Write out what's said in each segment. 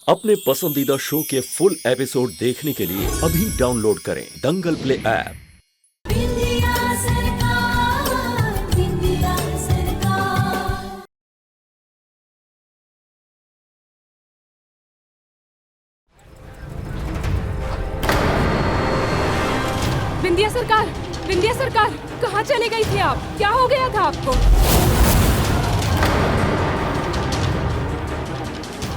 अपने पसंदीदा शो के फुल एपिसोड देखने के लिए अभी डाउनलोड करें दंगल प्ले ऐप। विंध्या सरकार, कहाँ चले गई थी आप? क्या हो गया था आपको?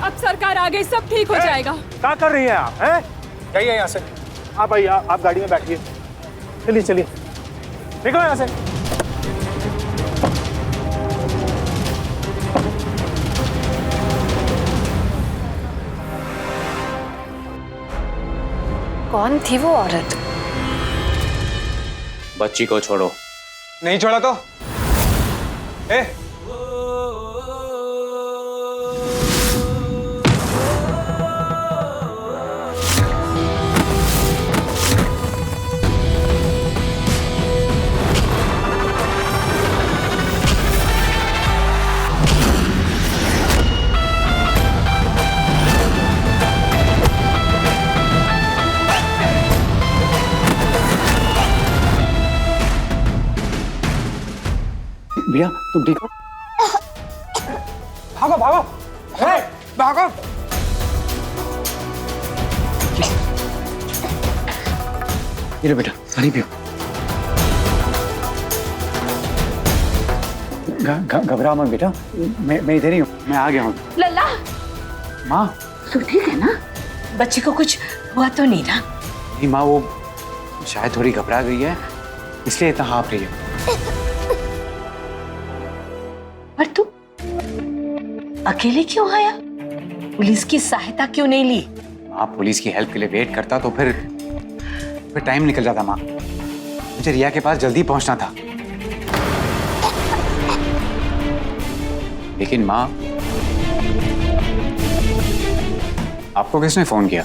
अब सरकार आ गई, सब ठीक हो जाएगा। क्या कर रही हैं आप? हैं? जाइए यहाँ से। आप आइए, आप गाड़ी में बैठिए। चलिए चलिए, निकलो यहाँ से। कौन थी वो औरत? बच्ची को छोड़ो। नहीं छोड़ा तो? ए? भैया तुम ठीक हो? भागो भागो, भागो। ये बेटा पानी पियो। घबरा मत बेटा, मैं इधर ही हूँ, मैं आ गया हूँ। लल्ला, माँ तू ठीक है ना? बच्ची को कुछ हुआ तो नहीं ना? नहीं माँ, वो शायद थोड़ी घबरा गई है, इसलिए इतना हाँफ रही है। पर तू अकेले क्यों आया? पुलिस की सहायता क्यों नहीं ली? माँ पुलिस की हेल्प के लिए वेट करता तो फिर टाइम निकल जाता। माँ मुझे रिया के पास जल्दी पहुंचना था। लेकिन माँ, आपको किसने फोन किया?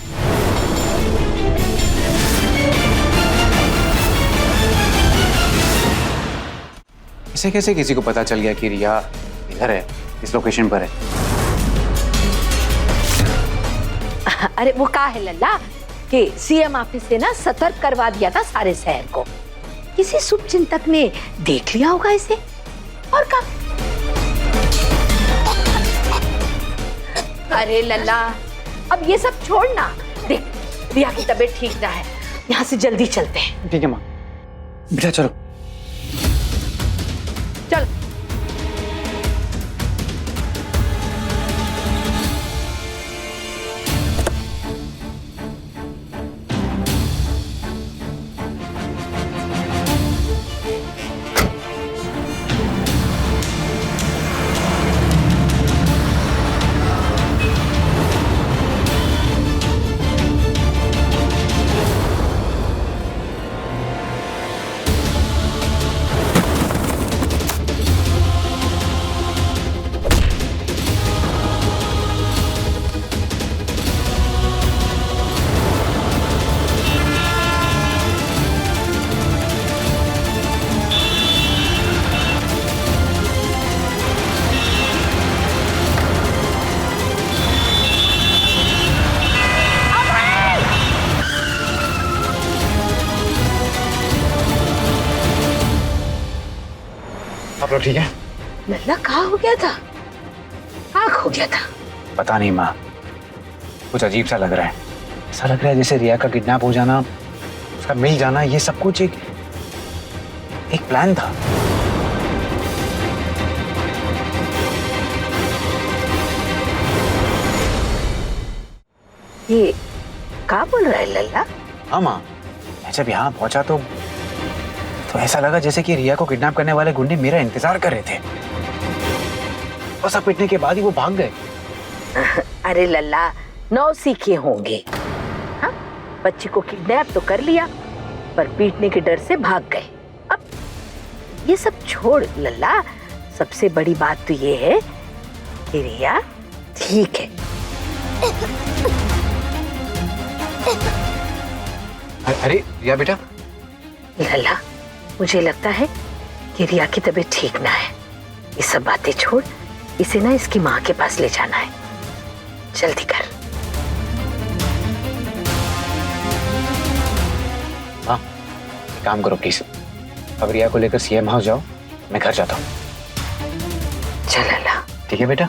इसे कैसे किसी को पता चल गया कि रिया इधर है, इस लोकेशन पर है? अरे वो कहा है लल्ला कि सीएम ऑफिस से ना सतर्क करवा दिया था सारे शहर को। किसी शुभचिंतक ने देख लिया होगा इसे, और क्या? अरे लल्ला, अब ये सब छोड़ना। देख, रिया की तबीयत ठीक ना है, यहाँ से जल्दी चलते हैं। ठीक है माँ, बेटा चलो। चल। आप लोग ठीक है? लल्ला कहाँ हो गया था? कहाँ खो गया था? पता नहीं माँ, कुछ अजीब सा लग रहा है। ऐसा लग रहा है जैसे रिया का किडनैप हो जाना, उसका मिल जाना, ये सब कुछ एक प्लान था। ये कहाँ बोल रहा है लल्ला? हाँ माँ, मैं जब यहाँ पहुंचा तो ऐसा लगा जैसे कि रिया को किडनैप करने वाले गुंडे मेरा इंतजार कर रहे थे, और सब पिटने के बाद ही वो भाग गए। अरे लल्ला, 9 सीखे होंगे। हाँ, बच्ची को किडनैप तो कर लिया, पर पीटने के डर से भाग गए। अब ये सब छोड़ लल्ला, सबसे बड़ी बात तो ये है कि रिया ठीक है। अरे रिया बेटा। लल्ला, मुझे लगता है कि रिया की तबीयत ठीक ना है। ये सब बातें छोड़, इसे ना इसकी माँ के पास ले जाना है। जल्दी कर। काम करो प्लीज, अब रिया को लेकर सीएम हाउस जाओ, मैं घर जाता हूँ। चल लल्ला। ठीक है बेटा।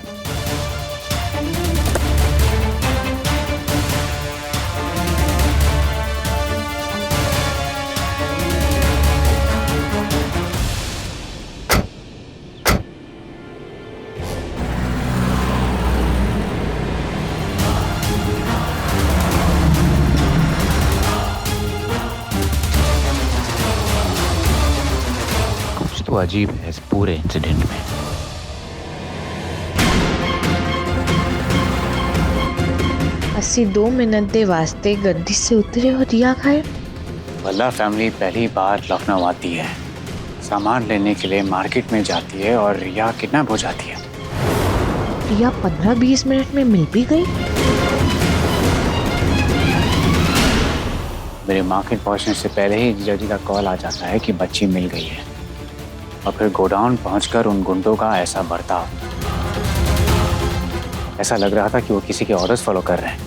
कुछ तो अजीब है इस पूरे इंसिडेंट में। ਅਸੀਂ 2 मिनट ਦੇ वास्ते गद्दी से उतरे और रिया खाए। भल्ला फैमिली पहली बार लखनऊ आती है, सामान लेने के लिए मार्केट में जाती है और रिया किडनैप हो जाती है। रिया 15-20 मिनट में मिल भी गई। मेरे मार्केट पहुंचने से पहले ही जीजा जी का कॉल आ जाता है कि बच्ची मिल गई है, और फिर गोडाउन पहुंचकर उन गुंडों का ऐसा बर्ताव, ऐसा लग रहा था कि वो किसी के ऑर्डर्स फॉलो कर रहे हैं।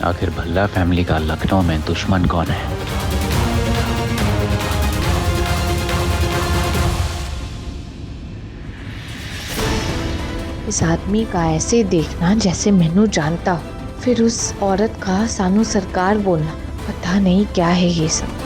आखिर भल्ला फैमिली का लखनऊ में दुश्मन कौन है? इस आदमी का ऐसे देखना जैसे मैनू जानता हो, फिर उस औरत का सानू सरकार बोलना, पता नहीं क्या है ये सब।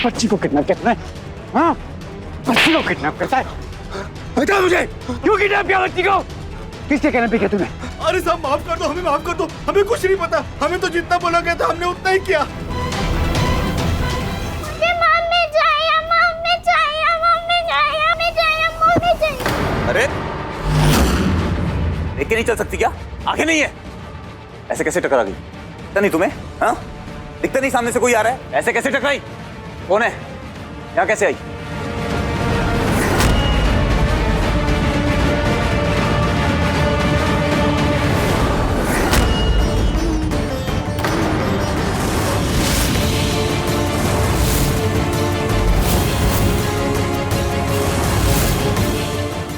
बच्ची को किडनैप करना है? हाँ, बच्ची को किडनैप करता है? बता मुझे, क्यों किडनैप किया बच्ची को? किसके कहने पे किया तूने? अरे साहब माफ कर दो, हमें माफ कर दो, हमें कुछ नहीं पता, हमें तो जितना बोला गया था हमने उतना ही किया। अरे देख के नहीं चल सकती क्या? आंखें नहीं है? ऐसे कैसे टकरा गई? दिखता नहीं तुम्हें? हाँ, दिखता नहीं सामने से कोई आ रहा है, ऐसे कैसे टकराई? कौन है? यहाँ कैसे आई?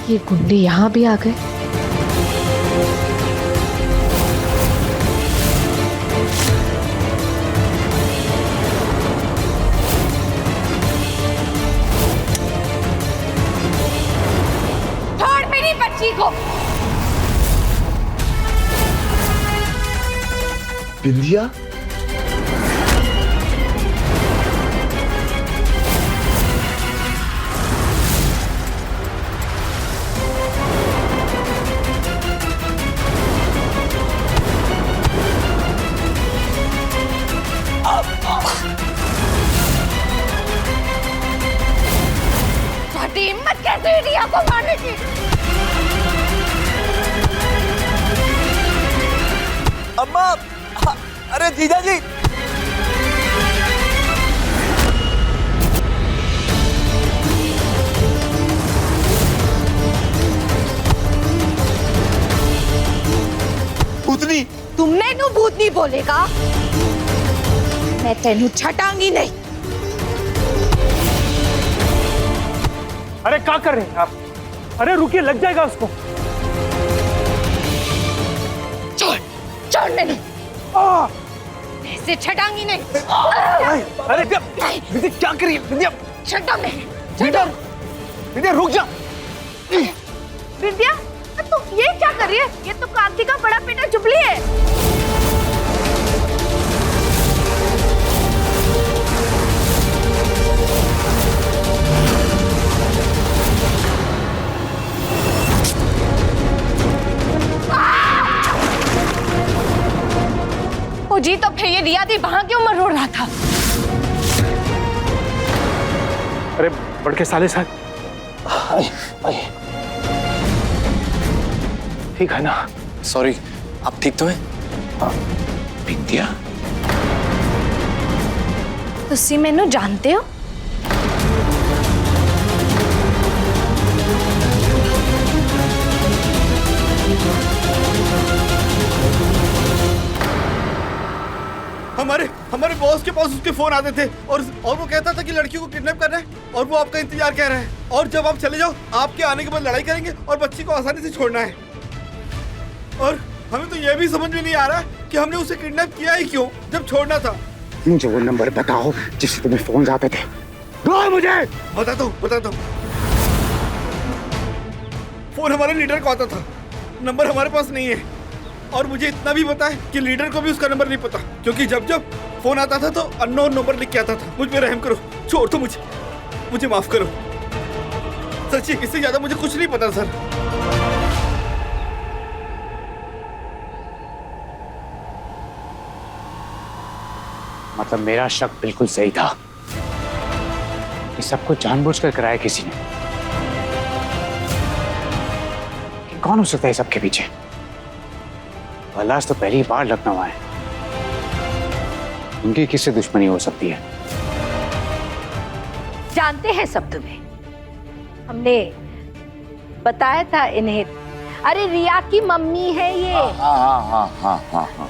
ये गुंडे यहाँ भी आ गए। छोड़ मेरी बच्ची को। बिंदिया, तुम्हारी हिम्मत कैसे हुई रिया को मारने की? अम्मा, अरे जीजा जी, भूतनी। तुमने नू भूतनी बोलेगा? मैं तेनू छटांगी नहीं। अरे क्या कर रहे हैं आप? अरे रुकिए, लग जाएगा उसको। छोड़, छोड़ मैंने। ऐसे छटांगी नहीं। अरे विद्या क्या कर रही है? विद्या, छटा नहीं। विद्या, विद्या रुक जा। विद्या, तुम ये क्या कर रही है? ये तो कांति का बड़ा बेटा जुबली है। ओ जी, तो फिर ये रिया दी वहां क्यों मरोड़ रहा था? अरे बड़के साले साहब, ठीक है ना? सॉरी, आप ठीक तो हैं? बिंदिया? तुसी मैनू जानते हो? हमारे हमारे बॉस के पास उसके फोन आते थे और वो कहता था कि लड़की को किडनैप करना है और वो आपका इंतजार कर रहा है, और जब आप चले जाओ आपके आने के बाद लड़ाई करेंगे और बच्ची को आसानी से छोड़ना है। और हमें तो यह भी समझ में नहीं आ रहा कि हमने उसे किडनैप किया ही क्यों जब छोड़ना था। मुझे वो नंबर बताओ जिससे तुम्हें फोन आते थे। दो मुझे। बताता हूँ। फोन हमारे लीडर को आता था, नंबर हमारे पास नहीं है। और मुझे इतना भी पता है कि लीडर को भी उसका नंबर नहीं पता, क्योंकि जब जब फोन आता था तो अननोन नंबर लिख के आता था। मुझ पे रहम करो, छोड़ दो मुझे माफ करो। सच्ची इससे ज्यादा मुझे कुछ नहीं पता सर। मतलब मेरा शक बिल्कुल सही था। ये सब कुछ जानबूझकर कराया किसी ने। कि कौन हो सकता है सबके पीछे? पलाश तो पहली बार लखनऊ आए, उनकी किससे दुश्मनी हो सकती है? जानते हैं सब तुम्हें, हमने बताया था इन्हें। अरे रिया की मम्मी है ये। हाँ।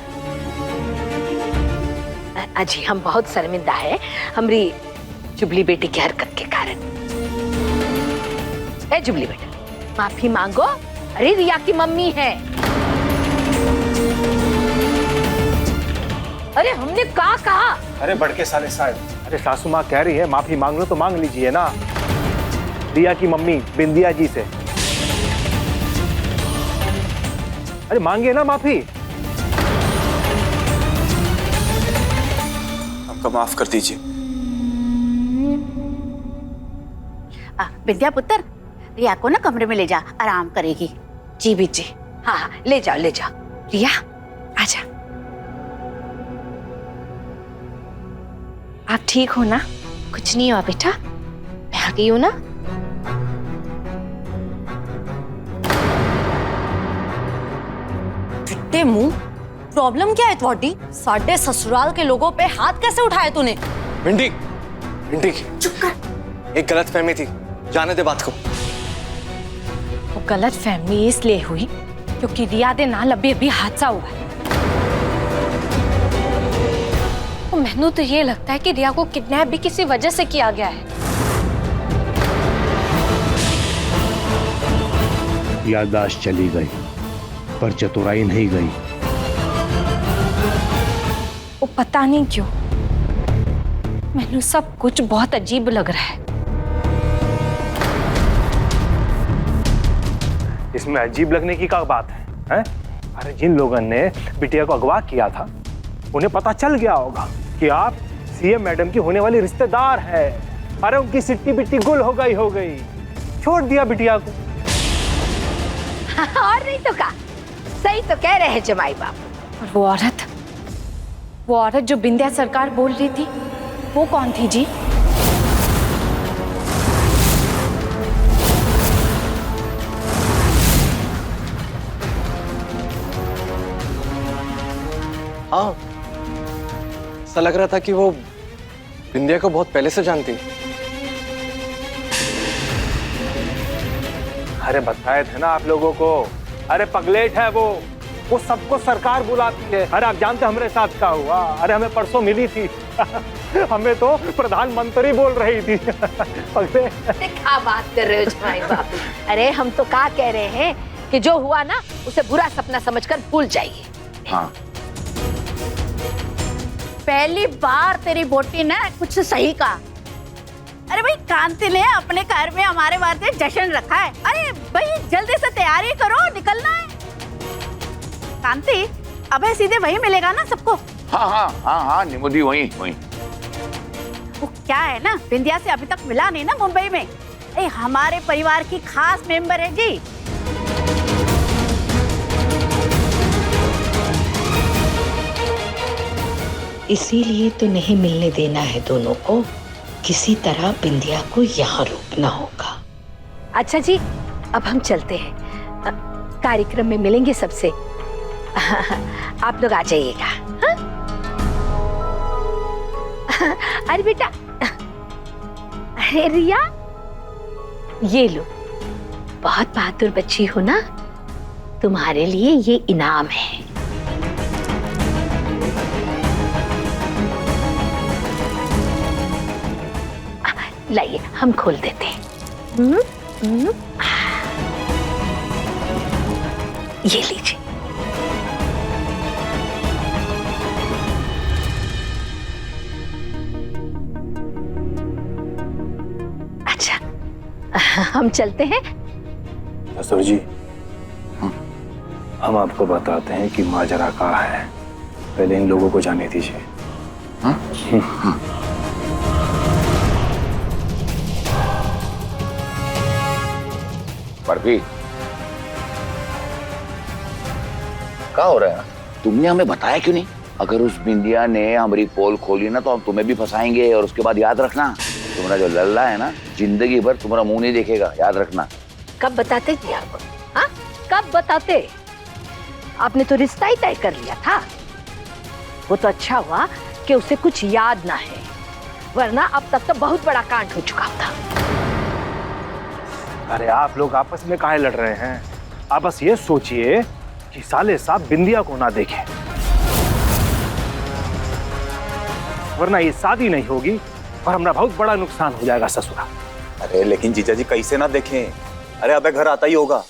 अजी हम बहुत शर्मिंदा है हमारी जुबली बेटी की हरकत के कारण। ए जुबली बेटा, माफी मांगो। अरे रिया की मम्मी है। अरे हमने कहा। अरे बड़के साले साहब, अरे सासू माँ कह रही है माफी मांग लो तो मांग लीजिए ना, रिया की मम्मी बिंदिया जी से। अरे मांगे ना माफी। हमको माफ कर दीजिए। विद्या पुत्र, रिया को ना कमरे में ले जा, आराम करेगी। जी बीजी। हाँ ले जाओ। रिया आजा। आप ठीक हो ना? कुछ नहीं हुआ बेटा, मैं आ गई हूं ना। चिट्टे मुंह, प्रॉब्लम क्या है थोड़ी? साढ़े ससुराल के लोगों पे हाथ कैसे उठाए तूने? विंटी चुप कर। एक गलत फहमी थी, जाने दे बात को। वो गलत फहमी इसलिए हुई क्योंकि रिया दे नाल अभी हादसा हुआ है। मैनू तो ये लगता है कि रिया को किडनैप भी किसी वजह से किया गया है। याददाश्त चली गई पर चतुराई नहीं गई। वो पता नहीं क्यों मैनू सब कुछ बहुत अजीब लग रहा है। इसमें अजीब लगने की क्या बात है? अरे जिन लोगों ने बिटिया को अगवा किया था उन्हें पता चल गया होगा कि आप सीएम मैडम की होने वाली रिश्तेदार है। अरे उनकी सिट्टी बिट्टी गुल हो गई, छोड़ दिया बिटिया को। और नहीं तो क्या, सही तो कह रहे हैं जमाई बाप। और वो औरत जो बिंदिया सरकार बोल रही थी, वो कौन थी जी? हाँ, ऐसा लग रहा था कि वो बिंदिया को बहुत पहले से जानती। अरे बताए थे ना आप लोगों को। अरे पगलेट है वो सबको सरकार बुलाती है। अरे आप जानते हमारे साथ क्या हुआ? अरे हमें परसों मिली थी हमें तो प्रधानमंत्री बोल रही थी क्या बात कर रहे हो जमाई बाप? अरे हम तो क्या कह रहे हैं कि जो हुआ ना उसे बुरा सपना समझकर भूल जाइए। हाँ, पहली बार तेरी बोटी ने कुछ सही कहा। अरे भाई कांति ने अपने घर में हमारे वास्ते जश्न रखा है। अरे भाई जल्दी से तैयारी करो, निकलना है। कांति अब सीधे वही मिलेगा ना सबको? हाँ, निमुदी वही। वो क्या है ना, बिंदिया से अभी तक मिला नहीं ना मुंबई में। अरे हमारे परिवार की खास मेंबर है जी। इसीलिए तो नहीं मिलने देना है दोनों को। किसी तरह बिंदिया को यहाँ रोकना होगा। अच्छा जी, अब हम चलते हैं। कार्यक्रम में मिलेंगे सबसे। आप लोग आ जाइएगा। हाँ? अरे बेटा, अरे रिया, ये लो, बहुत बहादुर बच्ची हो ना, तुम्हारे लिए ये इनाम है। लाइए, हम खोल देते हैं। ये लीजिए। अच्छा, हम चलते हैं। ससुर जी, हम आपको बताते हैं कि माजरा कहाँ है, पहले इन लोगों को जाने दीजिए। बर्फी, क्या हो रहा है? तुमने हमें बताया क्यों नहीं? अगर उस बिंदिया ने हमारी पोल खोली ना, तो हम तुम्हें भी फंसाएंगे। और उसके बाद याद रखना, तुम्हारा जो लल्ला है ना, जिंदगी भर तुम्हारा मुंह नहीं देखेगा, याद रखना। कब बताते जी आपको? हाँ, कब बताते? आपने तो रिश्ता ही तय कर लिया था। वो तो अच्छा हुआ कि उसे कुछ याद ना है, वरना अब तक तो बहुत बड़ा कांड हो चुका था। अरे आप लोग आपस में काहे लड़ रहे हैं? आप बस ये सोचिए कि साले साहब बिंदिया को ना देखें, वरना ये शादी नहीं होगी और हमारा बहुत बड़ा नुकसान हो जाएगा ससुरा। अरे लेकिन जीजा जी कैसे ना देखें? अरे अबे घर आता ही होगा।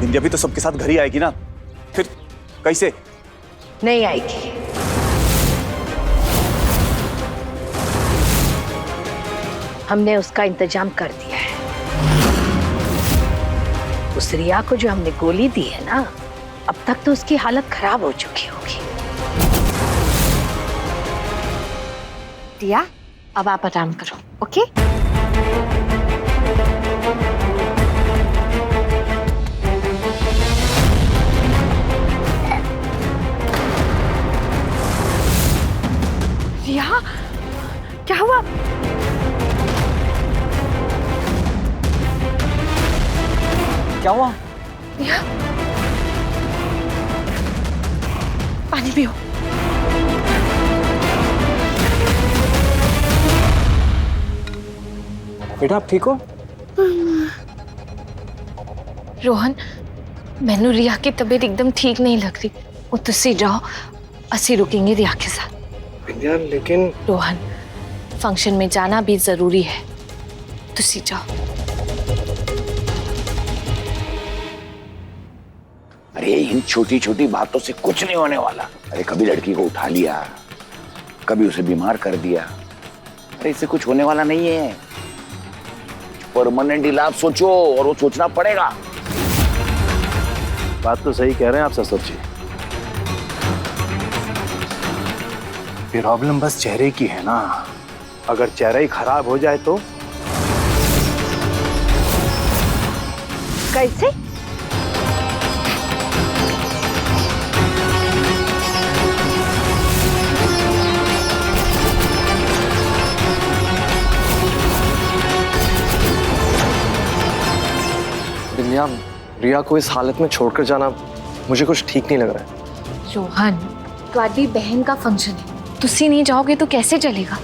बिंदिया भी तो सबके साथ घर ही आएगी ना, फिर कैसे? नहीं आएगी। हमने उसका इंतजाम कर दिया है। उस रिया को जो हमने गोली दी है ना, अब तक तो उसकी हालत खराब हो चुकी होगी। रिया, अब आप आराम करो, ओके? रिया, क्या हुआ? क्या हुआ? रिया, पानी पियो। बेटा आप ठीक हो? रोहन, मैनू रिया की तबीयत एकदम ठीक नहीं लग रही। वो तुसी जाओ, असी रुकेंगे रिया के साथ। बिंदिया, लेकिन रोहन, फंक्शन में जाना भी जरूरी है, तुसी जाओ। अरे इन छोटी छोटी बातों से कुछ नहीं होने वाला। अरे कभी लड़की को उठा लिया, कभी उसे बीमार कर दिया, अरे इससे कुछ होने वाला नहीं है। परमानेंट इलाज सोचो, और वो सोचना पड़ेगा। बात तो सही कह रहे हैं आप ससुर जी। प्रॉब्लम बस चेहरे की है ना, अगर चेहरा ही खराब हो जाए तो? कैसे? बिंदिया, रिया को इस हालत में छोड़कर जाना मुझे कुछ ठीक नहीं लग रहा है। रोहन, तुम्हारी बहन का फंक्शन है, तुसी नहीं जाओगे तो कैसे चलेगा?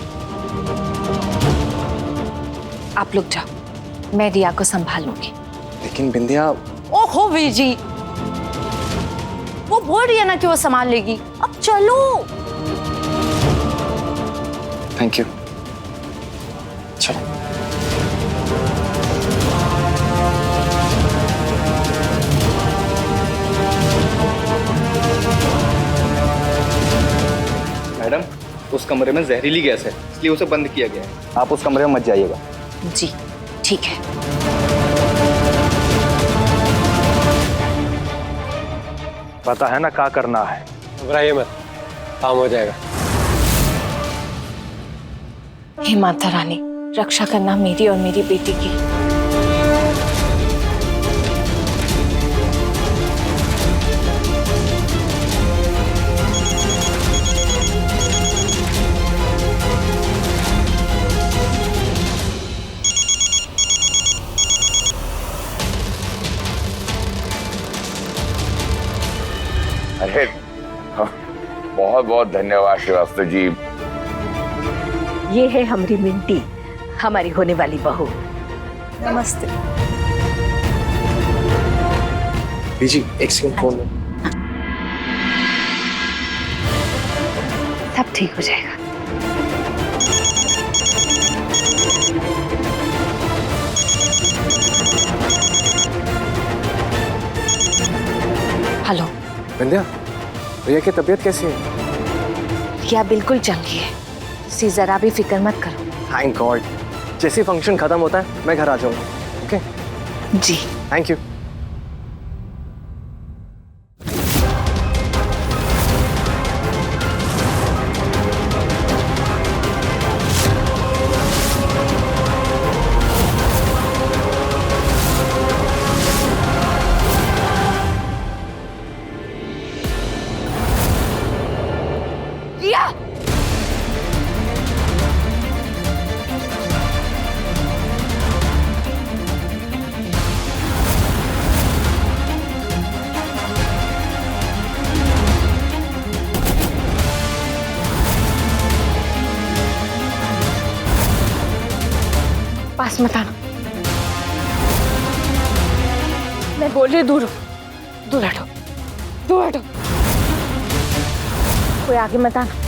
आप लोग जाओ, मैं रिया को संभालूंगी। लेकिन बिंदिया, ओहो वीर जी, वो बोल रही है ना कि वो संभाल लेगी। अब चलो। Thank you. चलो। मैडम, उस कमरे में जहरीली गैस है, इसलिए उसे बंद किया गया है। आप उस कमरे में मत जाइएगा। जी ठीक है। पता है ना क्या करना है। घबराइए मत, काम हो जाएगा। हे माता रानी, रक्षा करना मेरी और मेरी बेटी की। अरे बहुत बहुत धन्यवाद श्रीवास्तव जी। ये है हमारी मिंटी, हमारी होने वाली बहू। नमस्ते। बीजी एक सेकंड फोन में। सब ठीक हो जाएगा। हेलो विंध्या, रिया की तबीयत कैसी है? रिया बिल्कुल चंगी है, तुसी जरा भी फिक्र मत करो। Thank God. जैसे फंक्शन खत्म होता है मैं घर आ जाऊंगा। Okay ji thank you. Riya पास मत आना, मैं बोल रही दूर हटो, दूर हटो, दूर हटो, कोई आगे मत आना।